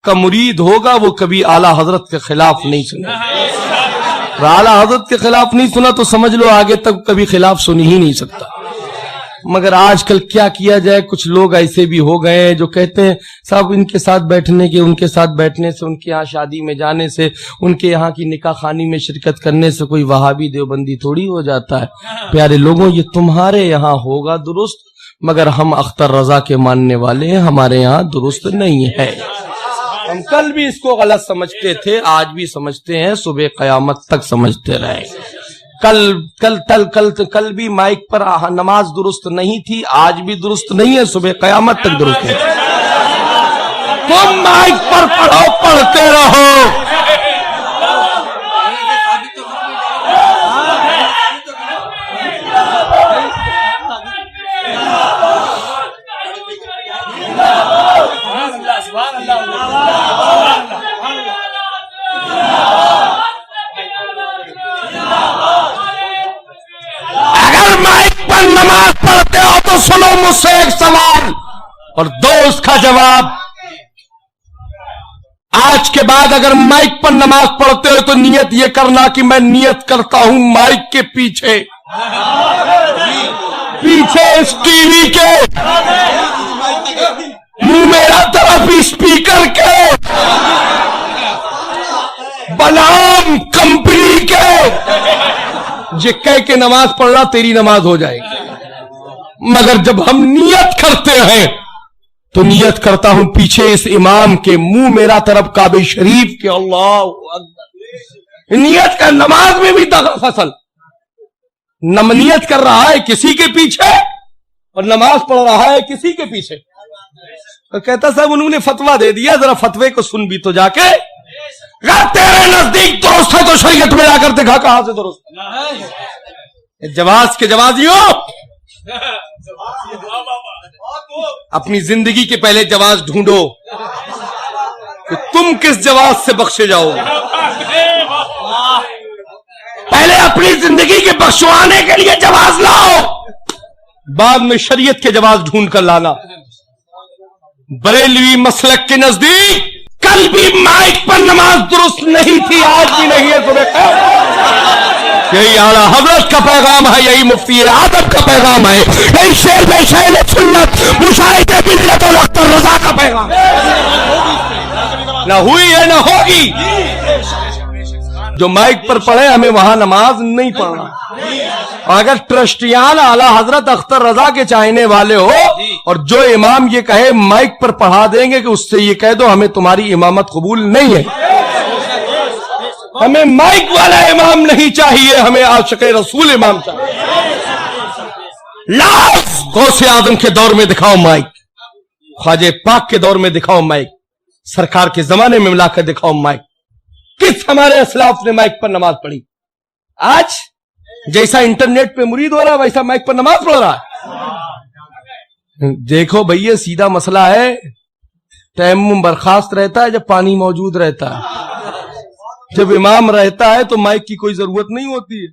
का मुरीद होगा वो कभी आला हजरत के खिलाफ नहीं सुना। आला हजरत के खिलाफ नहीं सुना तो समझ लो आगे तक कभी खिलाफ सुन ही नहीं सकता। मगर आजकल क्या किया जाए, कुछ लोग ऐसे भी हो गए हैं जो कहते हैं साहब इनके साथ बैठने के, उनके साथ बैठने से, उनके यहाँ शादी में जाने से, उनके यहाँ की निकाह खानी में शिरकत करने से कोई वहाबी देवबंदी थोड़ी हो जाता है। प्यारे लोगों, ये तुम्हारे यहाँ होगा दुरुस्त, मगर हम अख्तर रजा के मानने वाले हैं, हमारे यहाँ दुरुस्त नहीं है। हम कल भी इसको गलत समझते थे, आज भी समझते हैं, सुबह कयामत तक समझते रहे। कल भी माइक पर नमाज दुरुस्त नहीं थी, आज भी दुरुस्त नहीं है, सुबह कयामत तक दुरुस्त है। तुम माइक पर पढ़ो, पढ़ते रहो। अगर माइक पर नमाज पढ़ते हो तो सुनो मुझसे एक सवाल और दो उसका जवाब। आज के बाद अगर माइक पर नमाज पढ़ते हो तो नियत ये करना कि मैं नियत करता हूं माइक के पीछे इस टीवी के मुंह मेरा तरफ स्पीकर के बनाम कंपनी के जे कह के नमाज पढ़ना तेरी नमाज हो जाएगी। मगर जब हम नियत करते हैं तो नियत करता हूं पीछे इस इमाम के, मुंह मेरा तरफ काबे शरीफ के। अल्लाह अकबर। नियत का नमाज में भी फसल नियत कर रहा है किसी के पीछे और नमाज पढ़ रहा है किसी के पीछे। तो कहता साहब उन्होंने फतवा दे दिया, जरा फतवे को सुन भी तो जाके। अगर तेरे नजदीक दुरुस्त है तो शरीयत में आकर दिखा कहां से दुरुस्त है। जवाज के जवाजियों, अपनी जिंदगी के पहले जवाज ढूंढो कि तुम किस जवाज से बख्शे जाओगे। पहले अपनी जिंदगी के बख्शवाने के लिए जवाज लाओ, बाद में शरीयत के जवाज ढूंढ कर लाना। बरेलवी मसलक के नजदीक कल भी माइक पर नमाज दुरुस्त नहीं थी, आज भी नहीं है। यही आला हजरत का पैगाम है, यही मुफ्ती आदम का पैगाम है, यही शेर में शेर सुन्नत मुशाहिदे मिल्लत और अख्तर रजा का पैगाम। ना हुई है ना होगी। जो माइक पर पढ़े हमें वहां नमाज नहीं पढ़ना। अगर ट्रस्टियान आला हजरत अख्तर रजा के चाहने वाले हो और जो इमाम ये कहे माइक पर पढ़ा देंगे कि उससे ये कह दो हमें तुम्हारी इमामत कबूल नहीं है। हमें माइक वाला इमाम नहीं चाहिए, हमें आशिक़े रसूल इमाम चाहिए। लाश गौसे आदम के दौर में दिखाओ माइक, ख्वाजे पाक के दौर में दिखाओ माइक, सरकार के जमाने में मिलाकर दिखाओ माइक। किस हमारे असलाफ ने माइक पर नमाज पढ़ी? आज जैसा इंटरनेट पे मुरीद हो रहा है वैसा माइक पर नमाज पढ़ रहा है। देखो भैया, सीधा मसला है, तयम्मुम बर्खास्त रहता है जब पानी मौजूद रहता है। जब इमाम रहता है तो माइक की कोई जरूरत नहीं होती है।